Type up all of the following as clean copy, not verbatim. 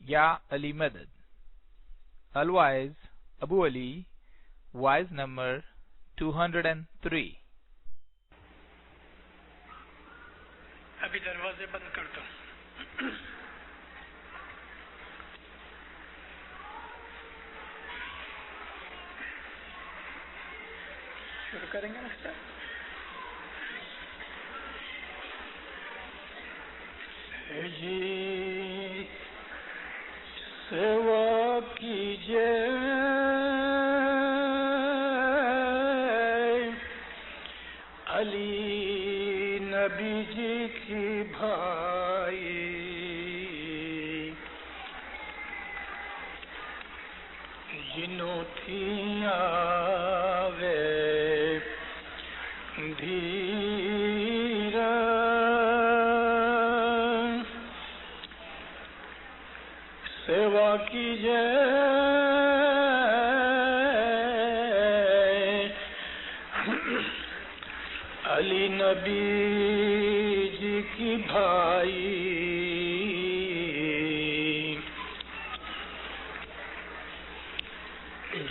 Ya Ali Madad. Al-Waiz, Abu Ali, Waiz number 203. ابھی دروازے بند کرتا ہوں. شروع کریں گے نا سر. جی سوا کیجئے علی نبی جی کی بھائی جنوں تھی آوے دھیرا سیوا کیجئے علی نبی جی کی بھائی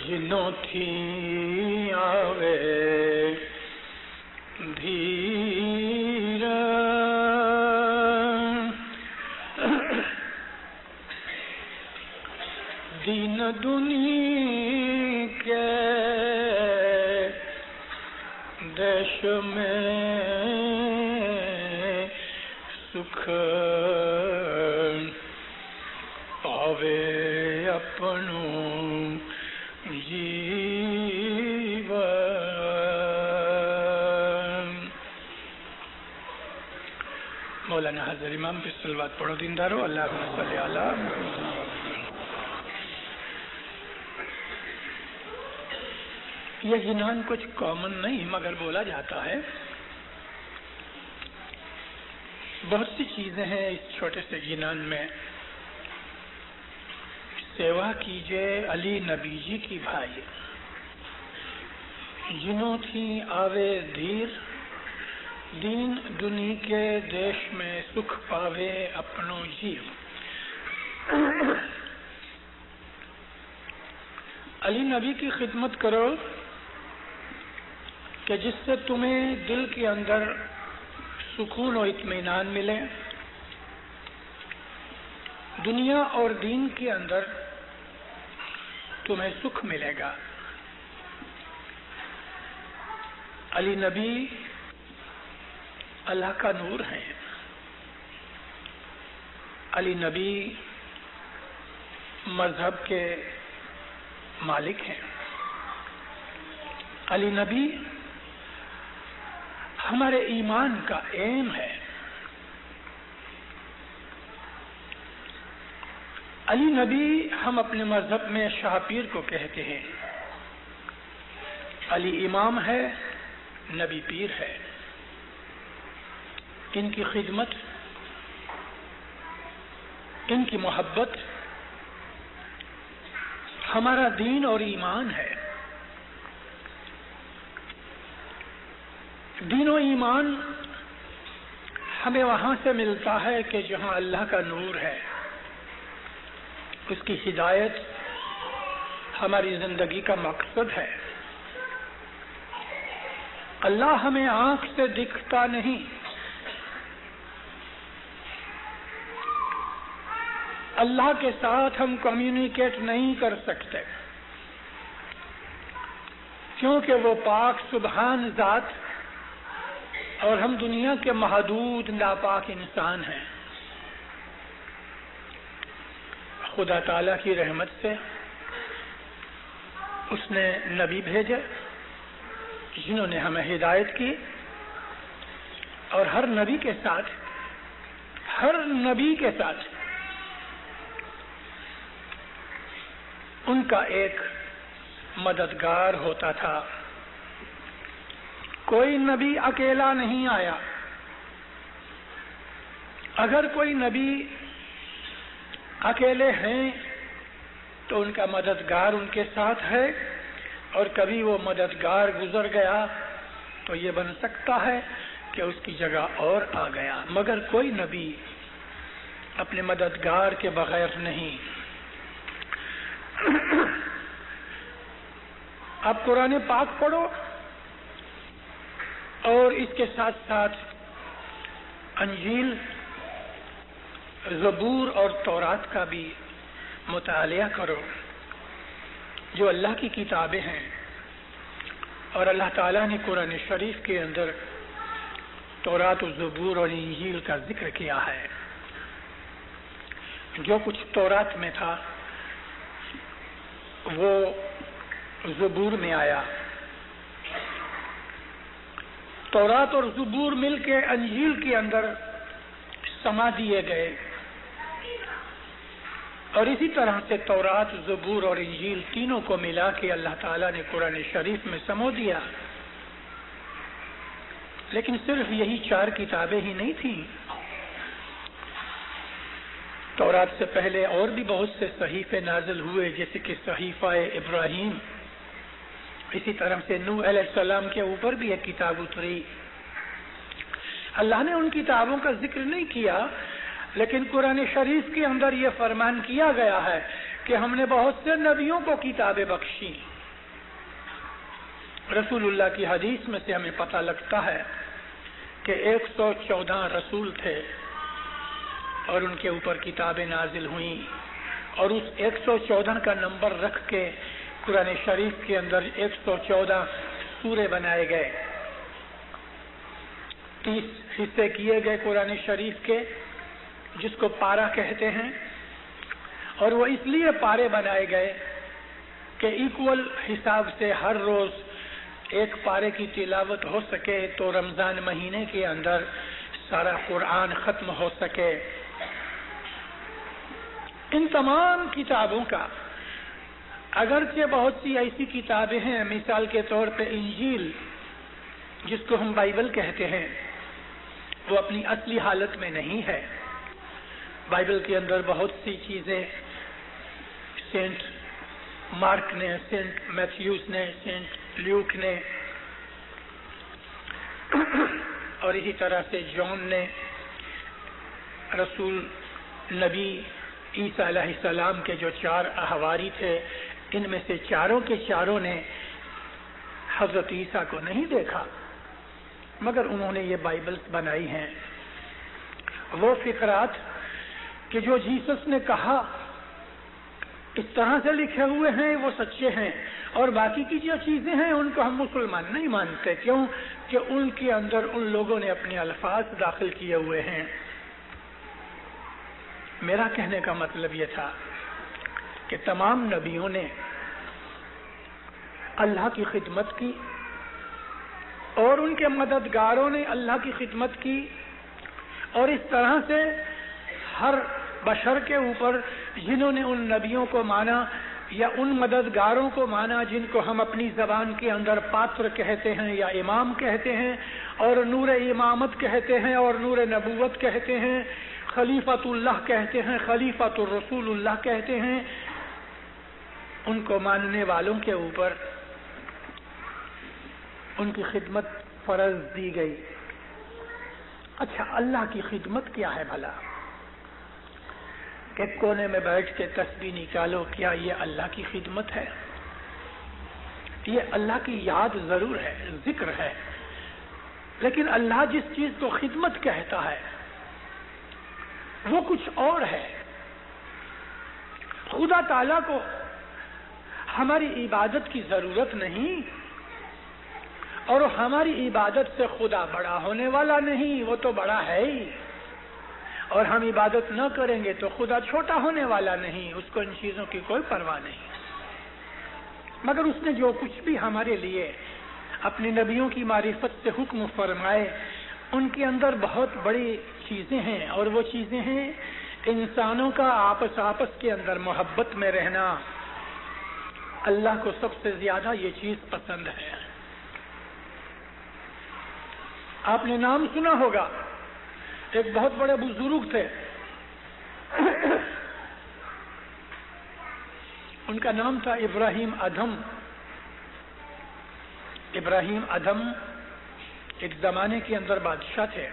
جنوں تھی آوے دھیرا دین دنیا کے دیش میں سکھ پاوے اپنوں جیون. مولانا حضرت امام پہ صلوات پڑھو دیندارو. اللہم صلی علی. یہ جنان کچھ کامن نہیں مگر بولا جاتا ہے. بہت سی چیزیں ہیں اس چھوٹے سے جنان میں. سیوا کیجئے علی نبی جی کی بھائی جنوں تھی آوے دھیر دین دنیا کے دیش میں سکھ پاوے اپنو جیو. علی نبی کی خدمت کرو کہ جس سے تمہیں دل کے اندر سکون و اطمینان ملے, دنیا اور دین کے اندر تمہیں سکھ ملے گا. علی نبی اللہ کا نور ہے. علی نبی مذہب کے مالک ہیں. علی نبی ہمارے ایمان کا ایم ہے. علی نبی ہم اپنے مذہب میں شاہ پیر کو کہتے ہیں. علی امام ہے, نبی پیر ہے. ان کی خدمت, ان کی محبت ہمارا دین اور ایمان ہے. دین و ایمان ہمیں وہاں سے ملتا ہے کہ جہاں اللہ کا نور ہے. اس کی ہدایت ہماری زندگی کا مقصد ہے. اللہ ہمیں آنکھ سے دکھتا نہیں, اللہ کے ساتھ ہم کمیونیکیٹ نہیں کر سکتے کیونکہ وہ پاک سبحان ذات اور ہم دنیا کے محدود ناپاک انسان ہیں. خدا تعالیٰ کی رحمت سے اس نے نبی بھیجے جنہوں نے ہمیں ہدایت کی, اور ہر نبی کے ساتھ ان کا ایک مددگار ہوتا تھا. کوئی نبی اکیلا نہیں آیا. اگر کوئی نبی اکیلے ہیں تو ان کا مددگار ان کے ساتھ ہے, اور کبھی وہ مددگار گزر گیا تو یہ بن سکتا ہے کہ اس کی جگہ اور آ گیا. مگر کوئی نبی اپنے مددگار کے بغیر نہیں۔ آپ قرآن پاک پڑھو اور اس کے ساتھ ساتھ انجیل، زبور اور تورات کا بھی مطالعہ کرو، جو اللہ کی کتابیں ہیں، اور اللہ تعالیٰ نے قرآن شریف کے اندر تورات و زبور اور انجیل کا ذکر کیا ہے۔ جو کچھ تورات میں تھا وہ زبور میں آیا، تورات اور زبور مل کے انجیل کے اندر سما دیے گئے، اور اسی طرح سے تورات، زبور اور انجیل تینوں کو ملا کے اللہ تعالیٰ نے قرآن شریف میں سمو دیا۔ لیکن صرف یہی 4 کتابیں ہی نہیں تھیں، تورات سے پہلے اور بھی بہت سے صحیفے نازل ہوئے، جیسے کہ صحیفہ ابراہیم، اسی طرح سے نوح علیہ السلام کے اوپر بھی ایک کتاب اتری۔ اللہ نے ان کتابوں کا ذکر نہیں کیا، لیکن قرآن شریف کے اندر یہ فرمان کیا گیا ہے کہ ہم نے بہت سے نبیوں کو کتابیں بخشی۔ رسول اللہ کی حدیث میں سے ہمیں پتہ لگتا ہے کہ 114 رسول تھے اور ان کے اوپر کتابیں نازل ہوئیں، اور اس 114 کا نمبر رکھ کے قرآن شریف کے اندر 114 سورے بنائے گئے، 30 حصے کیے گئے قرآن شریف کے، جس کو پارہ کہتے ہیں، اور وہ اس لیے پارے بنائے گئے کہ ایکول حساب سے ہر روز ایک پارے کی تلاوت ہو سکے تو رمضان مہینے کے اندر سارا قرآن ختم ہو سکے۔ ان تمام کتابوں کا اگرچہ بہت سی ایسی کتابیں ہیں، مثال کے طور پہ انجیل جس کو ہم بائبل کہتے ہیں، وہ اپنی اصلی حالت میں نہیں ہے۔ بائبل کے اندر بہت سی چیزیں سینٹ مارک نے، سینٹ میتھیوس نے، سینٹ لیوک نے، اور اسی طرح سے جون نے، رسول نبی عیسیٰ علیہ السلام کے جو 4 احواری تھے، ان میں سے چاروں کے چاروں نے حضرت عیسیٰ کو نہیں دیکھا، مگر انہوں نے یہ بائبلز بنائی ہیں۔ وہ فقرات کہ جو جیسس نے کہا اس طرح سے لکھے ہوئے ہیں، وہ سچے ہیں، اور باقی کی جو چیزیں ہیں ان کو ہم مسلمان نہیں مانتے، کیوں کہ ان کے اندر ان لوگوں نے اپنے الفاظ داخل کیے ہوئے ہیں۔ میرا کہنے کا مطلب یہ تھا کہ تمام نبیوں نے اللہ کی خدمت کی، اور ان کے مددگاروں نے اللہ کی خدمت کی، اور اس طرح سے ہر بشر کے اوپر جنہوں نے ان نبیوں کو مانا یا ان مددگاروں کو مانا جن کو ہم اپنی زبان کے اندر پاتر کہتے ہیں یا امام کہتے ہیں، اور نور امامت کہتے ہیں، اور نور نبوت کہتے ہیں، خلیفۃ اللہ کہتے ہیں، خلیفۃ الرسول اللہ کہتے ہیں، ان کو ماننے والوں کے اوپر ان کی خدمت فرض دی گئی۔ اچھا، اللہ کی خدمت کیا ہے بھلا؟ کہ کونے میں بیٹھ کے تسبیح نکالو، کیا یہ اللہ کی خدمت ہے؟ یہ اللہ کی یاد ضرور ہے، ذکر ہے، لیکن اللہ جس چیز کو خدمت کہتا ہے وہ کچھ اور ہے۔ خدا تعالیٰ کو ہماری عبادت کی ضرورت نہیں، اور ہماری عبادت سے خدا بڑا ہونے والا نہیں، وہ تو بڑا ہے ہی، اور ہم عبادت نہ کریں گے تو خدا چھوٹا ہونے والا نہیں، اس کو ان چیزوں کی کوئی پرواہ نہیں۔ مگر اس نے جو کچھ بھی ہمارے لیے اپنے نبیوں کی معرفت سے حکم فرمائے، ان کے اندر بہت بڑی چیزیں ہیں، اور وہ چیزیں ہیں انسانوں کا آپس کے اندر محبت میں رہنا۔ اللہ کو سب سے زیادہ یہ چیز پسند ہے۔ آپ نے نام سنا ہوگا، ایک بہت بڑے بزرگ تھے، ان کا نام تھا ابراہیم ادھم۔ ابراہیم ادھم ایک زمانے کے اندر بادشاہ تھے۔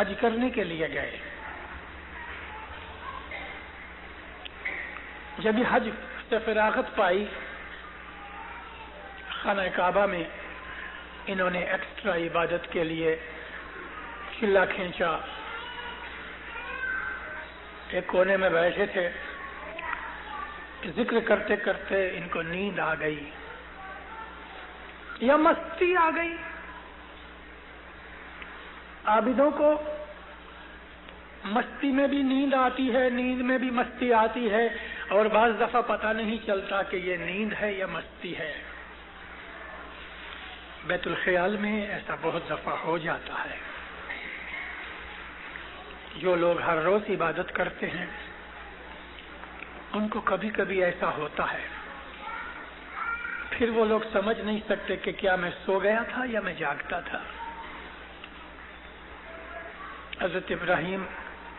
حج کرنے کے لیے گئے. جب یہ حج سے فراغت پائی، خانہ کعبہ میں انہوں نے ایکسٹرا عبادت کے لیے چلا کھینچا. ایک کونے میں بیٹھے تھے، ذکر کرتے کرتے ان کو نیند آ گئی یا مستی آ گئی. عابدوں کو مستی میں بھی نیند آتی ہے، نیند میں بھی مستی آتی ہے، اور بعض دفعہ پتہ نہیں چلتا کہ یہ نیند ہے یا مستی ہے. بیت الخیال میں ایسا بہت دفعہ ہو جاتا ہے. جو لوگ ہر روز عبادت کرتے ہیں ان کو کبھی کبھی ایسا ہوتا ہے. پھر وہ لوگ سمجھ نہیں سکتے کہ کیا میں سو گیا تھا یا میں جاگتا تھا. حضرت ابراہیم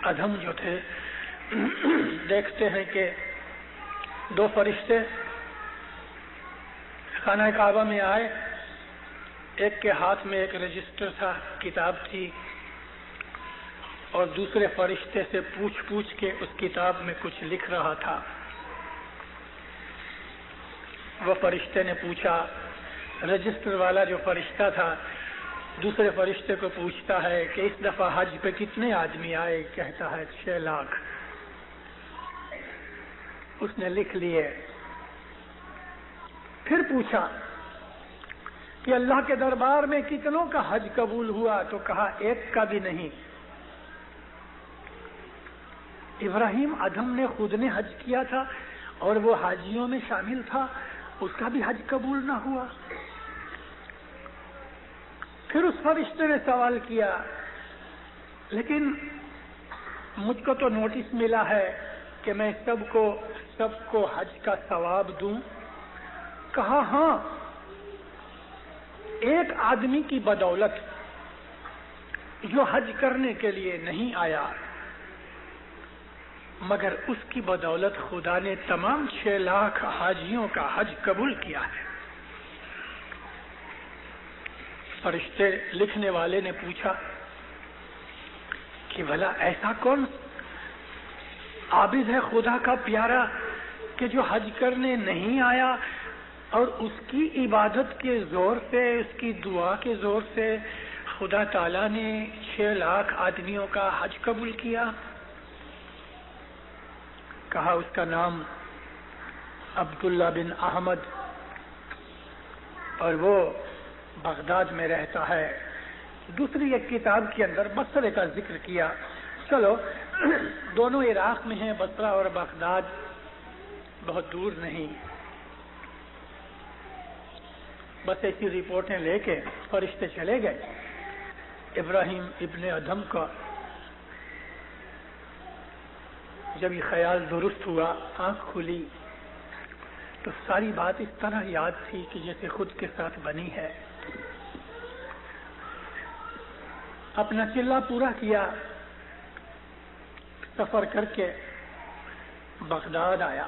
ادھم جو تھے، دیکھتے ہیں کہ دو فرشتے خانہ کعبہ میں آئے. ایک کے ہاتھ میں ایک رجسٹر تھا، کتاب تھی، اور دوسرے فرشتے سے پوچھ کے اس کتاب میں کچھ لکھ رہا تھا. وہ فرشتے نے پوچھا، رجسٹر والا جو فرشتہ تھا دوسرے فرشتے کو پوچھتا ہے کہ اس دفعہ حج پہ کتنے آدمی آئے؟ کہتا ہے 6 لاکھ. اس نے لکھ لیے. پھر پوچھا کہ اللہ کے دربار میں کتنوں کا حج قبول ہوا؟ تو کہا 1 کا بھی نہیں. ابراہیم ادھم نے خود نے حج کیا تھا اور وہ حاجیوں میں شامل تھا، اس کا بھی حج قبول نہ ہوا. پھر اس فرشتے نے سوال کیا، لیکن مجھ کو تو نوٹس ملا ہے کہ میں سب کو حج کا ثواب دوں. کہا ہاں، ایک آدمی کی بدولت جو حج کرنے کے لیے نہیں آیا، مگر اس کی بدولت خدا نے تمام 6 لاکھ حاجیوں کا حج قبول کیا ہے. فرشتے لکھنے والے نے پوچھا کہ بھلا ایسا کون عابد ہے خدا کا پیارا کہ جو حج کرنے نہیں آیا اور اس کی عبادت کے زور سے، اس کی دعا کے زور سے خدا تعالیٰ نے 6 لاکھ آدمیوں کا حج قبول کیا. کہا اس کا نام عبداللہ بن احمد، اور وہ بغداد میں رہتا ہے. دوسری ایک کتاب کے اندر بصرے کا ذکر کیا. چلو، دونوں عراق میں ہیں، بصرہ اور بغداد بہت دور نہیں. بس ایسی رپورٹیں لے کے فرشتے چلے گئے. ابراہیم ابن ادھم کا جب یہ خیال درست ہوا، آنکھ کھلی تو ساری بات اس طرح یاد تھی کہ جیسے خود کے ساتھ بنی ہے. اپنا چلہ پورا کیا، سفر کر کے بغداد آیا.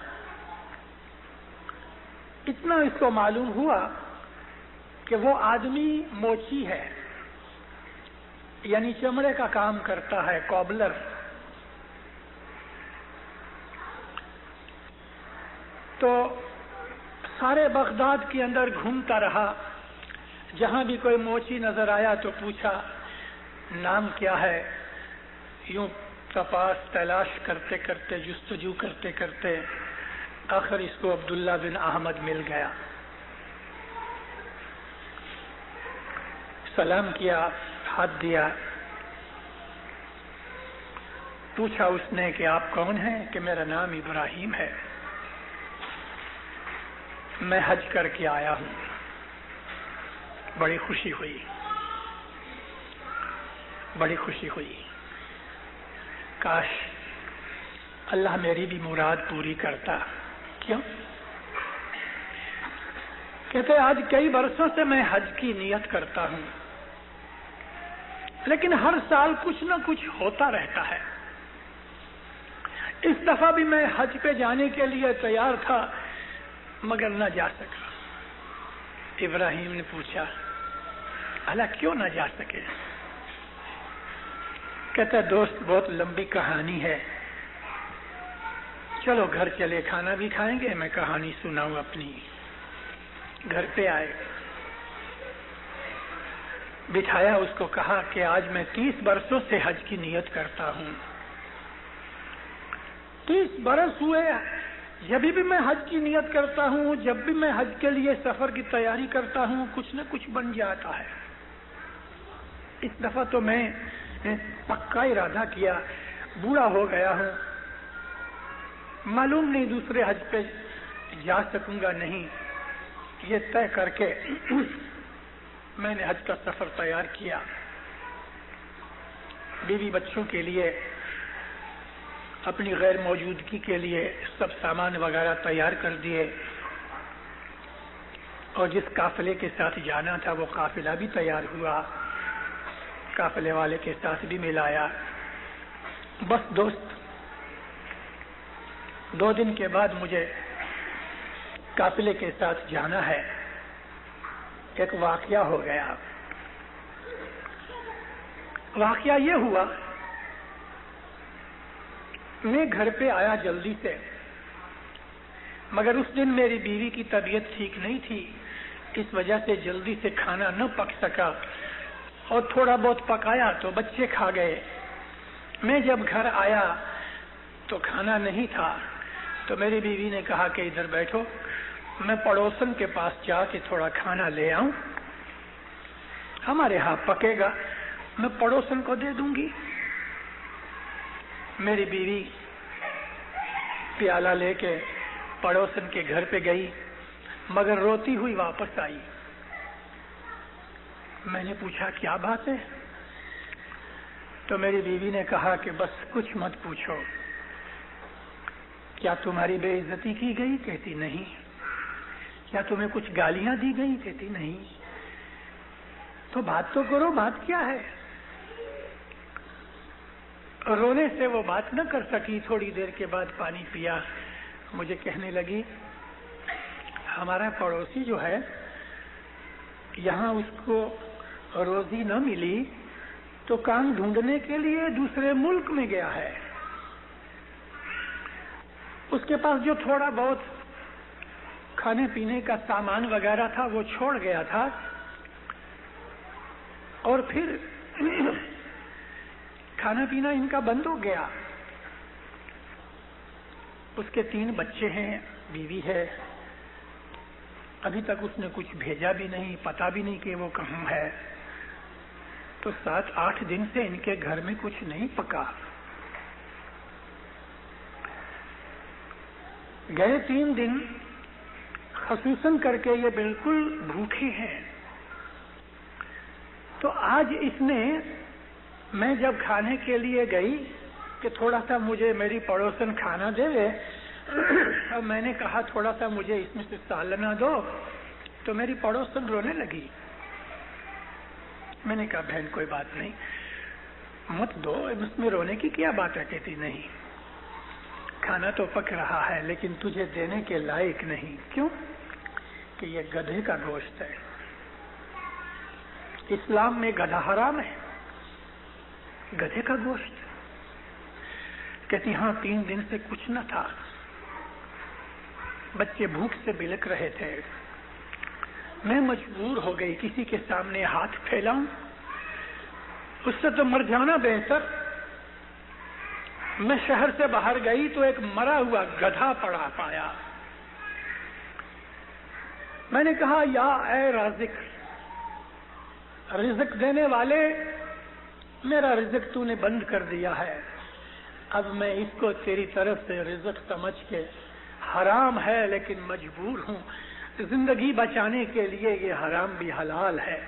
اتنا اس کو معلوم ہوا کہ وہ آدمی موچی ہے، یعنی چمڑے کا کام کرتا ہے، کوبلر. تو سارے بغداد کے اندر گھومتا رہا، جہاں بھی کوئی موچی نظر آیا تو پوچھا نام کیا ہے. یوں تپاس تلاش کرتے کرتے، جستجو کرتے کرتے آخر اس کو عبداللہ بن احمد مل گیا. سلام کیا، ہاتھ دیا. پوچھا اس نے کہ آپ کون ہیں؟ کہ میرا نام ابراہیم ہے، میں حج کر کے آیا ہوں. بڑی خوشی ہوئی، بڑی خوشی ہوئی. کاش اللہ میری بھی مراد پوری کرتا. کیوں؟ کہتے آج کئی برسوں سے میں حج کی نیت کرتا ہوں، لیکن ہر سال کچھ نہ کچھ ہوتا رہتا ہے. اس دفعہ بھی میں حج پہ جانے کے لیے تیار تھا مگر نہ جا سکا. ابراہیم نے پوچھا، اللہ کیوں نہ جا سکے؟ کہتا ہے دوست بہت لمبی کہانی ہے، چلو گھر چلے کھانا بھی کھائیں گے، میں کہانی سناؤں اپنی۔ گھر پہ آئے، بٹھایا، اس کو کہا کہ آج میں 30 برسوں سے حج کی نیت کرتا ہوں۔ 30 برس ہوئے جب بھی میں حج کی نیت کرتا ہوں، جب بھی میں حج کے لیے سفر کی تیاری کرتا ہوں، کچھ نہ کچھ بن جاتا ہے۔ اس دفعہ تو میں پکا ارادہ کیا، بوڑھا ہو گیا ہوں، معلوم نہیں دوسرے حج پہ جا سکوں گا نہیں، یہ طے کر کے میں نے حج کا سفر تیار کیا۔ بیوی بچوں کے لیے، اپنی غیر موجودگی کے لیے سب سامان وغیرہ تیار کر دیے، اور جس قافلے کے ساتھ جانا تھا وہ قافلہ بھی تیار ہوا، قافلے والے کے ساتھ بھی ملایا۔ بس دوست 2 دن کے بعد مجھے قافلے کے ساتھ جانا ہے۔ ایک واقعہ ہو گیا۔ واقعہ یہ ہوا، میں گھر پہ آیا جلدی سے، مگر اس دن میری بیوی کی طبیعت ٹھیک نہیں تھی، اس وجہ سے جلدی سے کھانا نہ پک سکا، اور تھوڑا بہت پکایا تو بچے کھا گئے۔ میں جب گھر آیا تو کھانا نہیں تھا، تو میری بیوی نے کہا کہ ادھر بیٹھو، میں پڑوسن کے پاس جا کے تھوڑا کھانا لے آؤں، ہمارے ہاں پکے گا، میں پڑوسن کو دے دوں گی۔ میری بیوی پیالہ لے کے پڑوسن کے گھر پہ گئی، مگر روتی ہوئی واپس آئی۔ میں نے پوچھا کیا بات ہے؟ تو میری بیوی نے کہا کہ بس کچھ مت پوچھو، کیا تمہاری بے عزتی کی گئی؟ کہتی نہیں۔ کیا تمہیں کچھ گالیاں دی گئی؟ کہتی نہیں۔ تو بات تو کرو، بات کیا ہے؟ رونے سے وہ بات نہ کر سکی، تھوڑی دیر کے بعد پانی پیا، مجھے کہنے لگی ہمارا پڑوسی جو ہے، یہاں اس کو روزی نہ ملی تو کام ڈھونڈنے کے لیے دوسرے ملک میں گیا ہے، اس کے پاس جو تھوڑا بہت کھانے پینے کا سامان وغیرہ تھا وہ چھوڑ گیا تھا، اور پھر کھانا پینا ان کا بند ہو گیا۔ اس کے 3 بچے ہیں، بیوی ہے، ابھی تک اس نے کچھ بھیجا بھی نہیں، پتا بھی نہیں کہ وہ کہاں ہے۔ تو 7-8 دن سے ان کے گھر میں کچھ نہیں پکا۔ گئے 3 دن خصوصاً کر کے یہ بالکل بھوکے ہیں۔ تو آج اس نے، میں جب کھانے کے لیے گئی کہ تھوڑا سا مجھے میری پڑوسن کھانا دے، اب میں نے کہا تھوڑا سا مجھے اس میں سے سالنا دو، تو میری پڑوسن رونے لگی۔ میں نے کہا بہن کوئی بات نہیں، مت دو، اس میں رونے کی کیا بات ہے؟ کہتی نہیں، کھانا تو پک رہا ہے لیکن تجھے دینے کے لائق نہیں۔ کیوں؟ کہ یہ گدھے کا گوشت ہے، اسلام میں گدھا حرام ہے، گدھے کا گوشت۔ کہتی ہاں 3 دن سے کچھ نہ تھا، بچے بھوک سے بلک رہے تھے، میں مجبور ہو گئی کسی کے سامنے ہاتھ پھیلاؤں، اس سے تو مر جانا بہتر۔ میں شہر سے باہر گئی تو ایک مرا ہوا گدھا پڑا پایا۔ میں نے کہا یا اے رازق، رزق دینے والے، میرا رزق تو نے بند کر دیا ہے، اب میں اس کو تیری طرف سے رزق سمجھ کے، حرام ہے لیکن مجبور ہوں، زندگی بچانے کے لیے یہ حرام بھی حلال ہے۔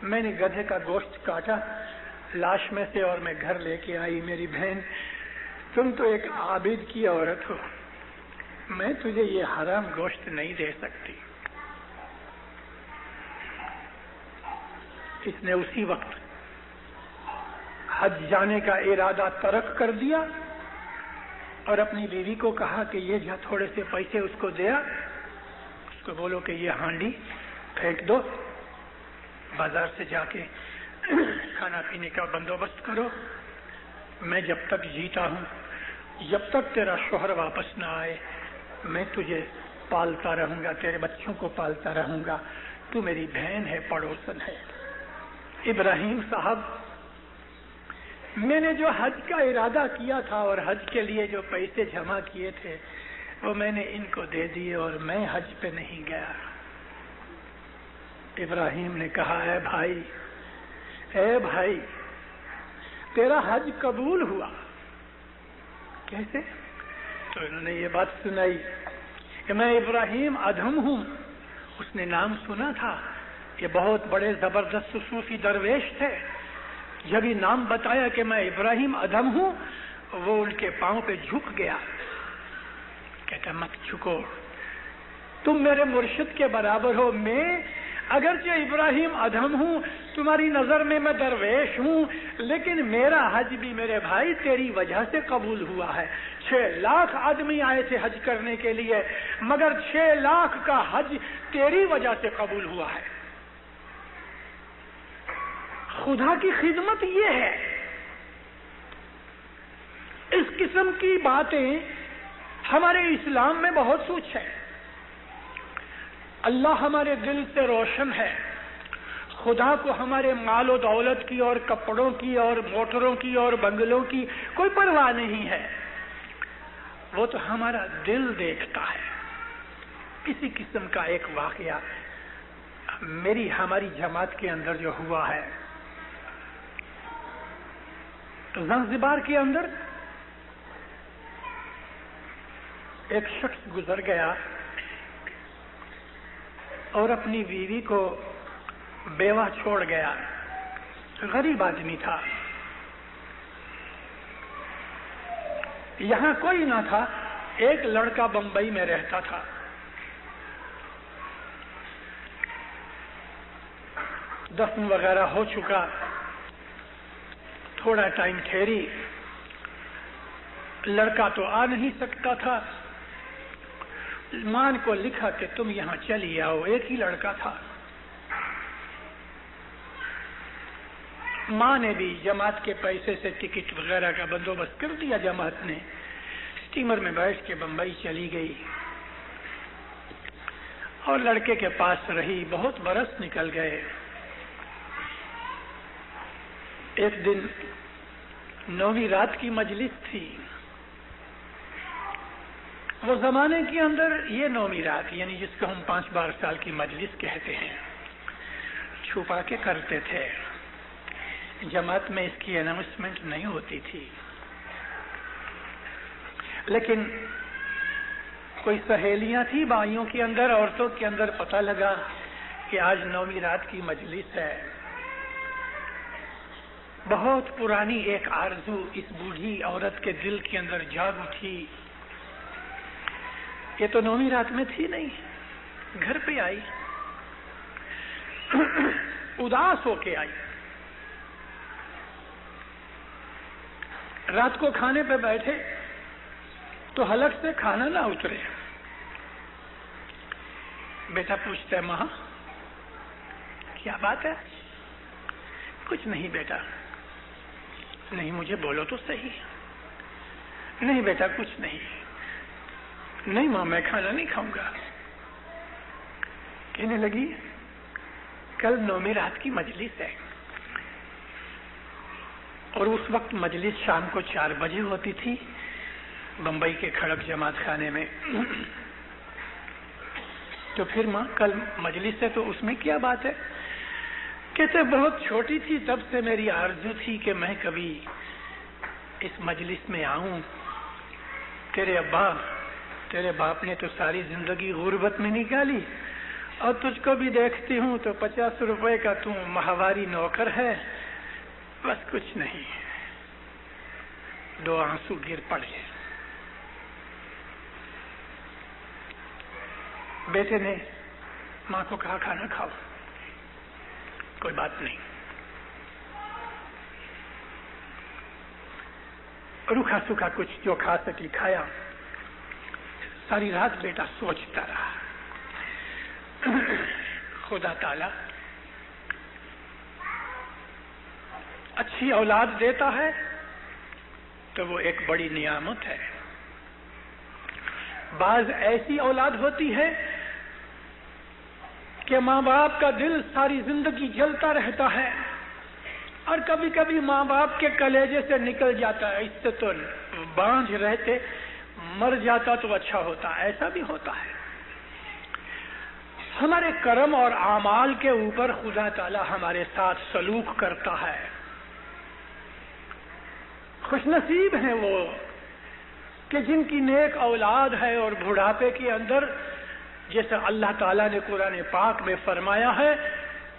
میں نے گدھے کا گوشت کاٹا لاش میں سے اور میں گھر لے کے آئی۔ میری بہن تم تو ایک عابد کی عورت ہو، میں تجھے یہ حرام گوشت نہیں دے سکتی۔ اس نے اسی وقت حج جانے کا ارادہ ترک کر دیا اور اپنی بیوی کو کہا کہ یہ جا تھوڑے سے پیسے اس کو دیا، اس کو بولو کہ یہ ہانڈی پھینک دو، بازار سے جا کے کھانا پینے کا بندوبست کرو، میں جب تک جیتا ہوں، جب تک تیرا شوہر واپس نہ آئے، میں تجھے پالتا رہوں گا، تیرے بچوں کو پالتا رہوں گا، تو میری بہن ہے، پڑوسن ہے۔ ابراہیم صاحب، میں نے جو حج کا ارادہ کیا تھا اور حج کے لیے جو پیسے جمع کیے تھے وہ میں نے ان کو دے دیے اور میں حج پہ نہیں گیا۔ ابراہیم نے کہا، اے بھائی تیرا حج قبول ہوا۔ کیسے؟ تو انہوں نے یہ بات سنائی کہ میں ابراہیم ادھم ہوں۔ اس نے نام سنا تھا، یہ بہت بڑے زبردست صوفی درویش تھے۔ جب یہ نام بتایا کہ میں ابراہیم ادھم ہوں، وہ ان کے پاؤں پہ جھک گیا۔ کہتا مت جھکو، تم میرے مرشد کے برابر ہو۔ میں اگرچہ ابراہیم ادھم ہوں، تمہاری نظر میں میں درویش ہوں، لیکن میرا حج بھی میرے بھائی تیری وجہ سے قبول ہوا ہے۔ 6 لاکھ آدمی آئے تھے حج کرنے کے لیے، مگر 6 لاکھ کا حج تیری وجہ سے قبول ہوا ہے۔ خدا کی خدمت یہ ہے۔ اس قسم کی باتیں ہمارے اسلام میں بہت کچھ ہے۔ اللہ ہمارے دل سے روشن ہے۔ خدا کو ہمارے مال و دولت کی اور کپڑوں کی اور موٹروں کی اور بنگلوں کی کوئی پرواہ نہیں ہے، وہ تو ہمارا دل دیکھتا ہے۔ اسی قسم کا ایک واقعہ ہماری جماعت کے اندر جو ہوا ہے، زنزبار کے اندر ایک شخص گزر گیا اور اپنی بیوی کو بیوہ چھوڑ گیا۔ غریب آدمی تھا، یہاں کوئی نہ تھا، ایک لڑکا بمبئی میں رہتا تھا۔ دفن وغیرہ ہو چکا، تھوڑا ٹائم ٹھہری، لڑکا تو آ نہیں سکتا تھا، ماں کو لکھا کہ تم یہاں چلی آؤ، ایک ہی لڑکا تھا۔ ماں نے بھی جماعت کے پیسے سے ٹکٹ وغیرہ کا بندوبست کر دیا، جماعت نے اسٹیمر میں بیٹھ کے بمبئی چلی گئی اور لڑکے کے پاس رہی۔ بہت برس نکل گئے۔ ایک دن 9ویں رات کی مجلس تھی۔ وہ زمانے کے اندر یہ 9ویں رات، یعنی جس کو ہم 5 سال کی مجلس کہتے ہیں، چھپا کے کرتے تھے۔ جماعت میں اس کی اناؤنسمنٹ نہیں ہوتی تھی، لیکن کوئی سہیلیاں تھی بھائیوں کے اندر، عورتوں کے اندر، پتہ لگا کہ آج 9ویں رات کی مجلس ہے۔ بہت پرانی ایک آرزو اس بوڑھی عورت کے دل کے اندر جاگ اٹھی۔ یہ تو 9ویں رات میں تھی نہیں، گھر پہ آئی، اداس ہو کے آئی۔ رات کو کھانے پہ بیٹھے تو حلق سے کھانا نہ اترے۔ بیٹا پوچھتا ہے، ماں کیا بات ہے؟ کچھ نہیں بیٹا۔ نہیں مجھے بولو تو صحیح۔ نہیں بیٹا کچھ نہیں۔ نہیں ماں میں کھانا نہیں کھاؤں گا۔ کہنے لگی کل 9ویں رات کی مجلس ہے، اور اس وقت مجلس شام کو 4 بجے ہوتی تھی بمبئی کے کھڑک جماعت خانے میں۔ تو پھر ماں کل مجلس ہے تو اس میں کیا بات ہے؟ کہتے بہت چھوٹی تھی تب سے میری آرزو تھی کہ میں کبھی اس مجلس میں آؤں۔ تیرے باپ نے تو ساری زندگی غربت میں نکالی، اور تجھ کو بھی دیکھتی ہوں تو 50 روپے کا تو ماہواری نوکر ہے، بس کچھ نہیں۔ 2 آنسو گر پڑے۔ بیٹے نے ماں کو کہا کھانا کھاؤ۔ کوئی بات نہیں۔ روکھا سوکھا کچھ جو کھا سکی کھایا۔ ساری رات بیٹا سوچتا رہا، خدا تعالی اچھی اولاد دیتا ہے تو وہ ایک بڑی نعمت ہے۔ بعض ایسی اولاد ہوتی ہے کہ ماں باپ کا دل ساری زندگی جلتا رہتا ہے، اور کبھی کبھی ماں باپ کے کلیجے سے نکل جاتا ہے، اس سے تو بانجھ رہتے مر جاتا تو اچھا ہوتا، ایسا بھی ہوتا ہے۔ ہمارے کرم اور اعمال کے اوپر خدا تعالی ہمارے ساتھ سلوک کرتا ہے۔ خوش نصیب ہیں وہ کہ جن کی نیک اولاد ہے، اور بڑھاپے کے اندر جیسے اللہ تعالیٰ نے قرآن پاک میں فرمایا ہے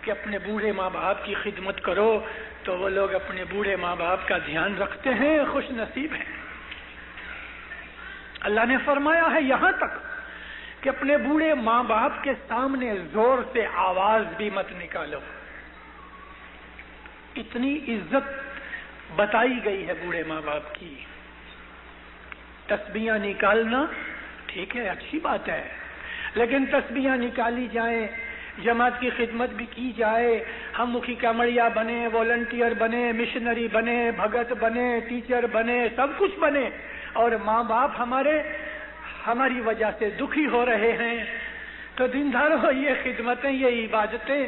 کہ اپنے بوڑھے ماں باپ کی خدمت کرو، تو وہ لوگ اپنے بوڑھے ماں باپ کا دھیان رکھتے ہیں، خوش نصیب ہیں۔ اللہ نے فرمایا ہے یہاں تک کہ اپنے بوڑھے ماں باپ کے سامنے زور سے آواز بھی مت نکالو۔ اتنی عزت بتائی گئی ہے بوڑھے ماں باپ کی۔ تسبیحاں نکالنا ٹھیک ہے، اچھی بات ہے، لیکن تسبیحاں نکالی جائیں، جماعت کی خدمت بھی کی جائے، ہم مکھی کامڑیا بنے، والنٹیئر بنے، مشنری بنے، بھگت بنے، ٹیچر بنے، سب کچھ بنے، اور ماں باپ ہماری وجہ سے دکھی ہو رہے ہیں، تو دینداروں یہ خدمتیں، یہ عبادتیں،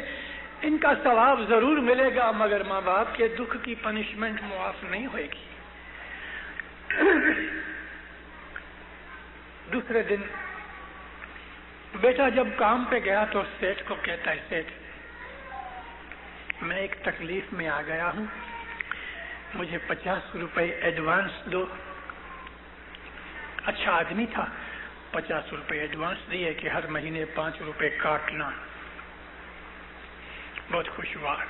ان کا ثواب ضرور ملے گا، مگر ماں باپ کے دکھ کی پنشمنٹ معاف نہیں ہوئے گی۔ دوسرے دن بیٹا جب کام پہ گیا تو سیٹھ کو کہتا ہے، سیٹھ میں ایک تکلیف میں آ گیا ہوں، مجھے 50 روپے ایڈوانس دو۔ اچھا آدمی تھا، 50 روپے ایڈوانس دیے کہ ہر مہینے 5 روپے کاٹنا، بہت خوشگوار۔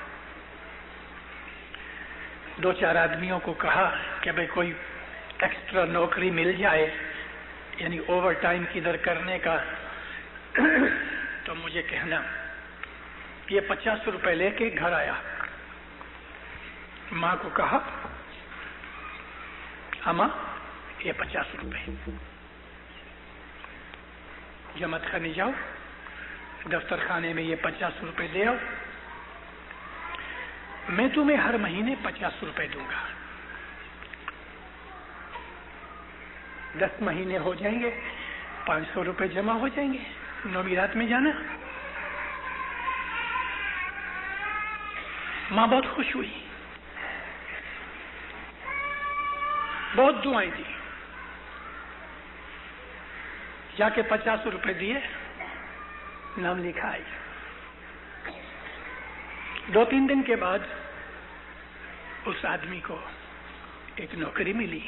2-4 آدمیوں کو کہا کہ بھئی کوئی ایکسٹرا نوکری مل جائے، یعنی اوور ٹائم کدھر کرنے کا، تو مجھے کہنا۔ یہ 50 روپے لے کے گھر آیا، ماں کو کہا اماں یہ 50 روپے جمع خانے جاؤ، دفتر خانے میں یہ 50 روپے دے آؤ، میں تمہیں ہر مہینے 50 روپے دوں گا، 10 مہینے ہو جائیں گے، 500 روپے جمع ہو جائیں گے، نومیرات میں جانا۔ ماں بہت خوش ہوئی، بہت دعائیں دی، جا کے 50 روپے دیے، نام لکھا آئی۔ 2-3 دن کے بعد اس آدمی کو ایک نوکری ملی،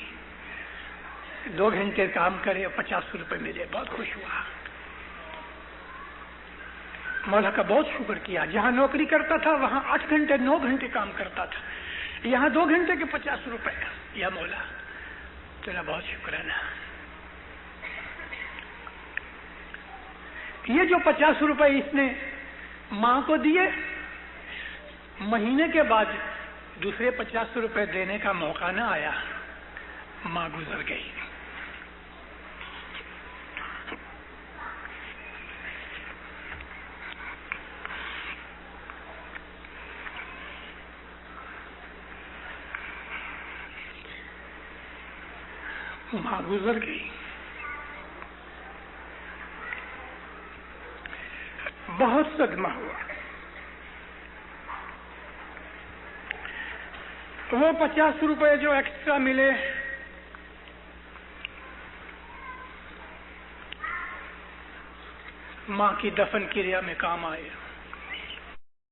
2 گھنٹے کام کرے، 50 روپے ملے، بہت خوش ہوا، مولا کا بہت شکر کیا۔ جہاں نوکری کرتا تھا وہاں 8 گھنٹے 9 گھنٹے کام کرتا تھا، یہاں 2 گھنٹے کے 50 روپے، یا مولا تیرا بہت شکرانہ۔ یہ جو 50 روپے اس نے ماں کو دیے، مہینے کے بعد دوسرے 50 روپے دینے کا موقع نہ آیا، ماں گزر گئی۔ ماں گزر گئی، بہت صدمہ ہوا۔ وہ 50 روپے جو ایکسٹرا ملے ماں کی دفن کریا میں کام آئے۔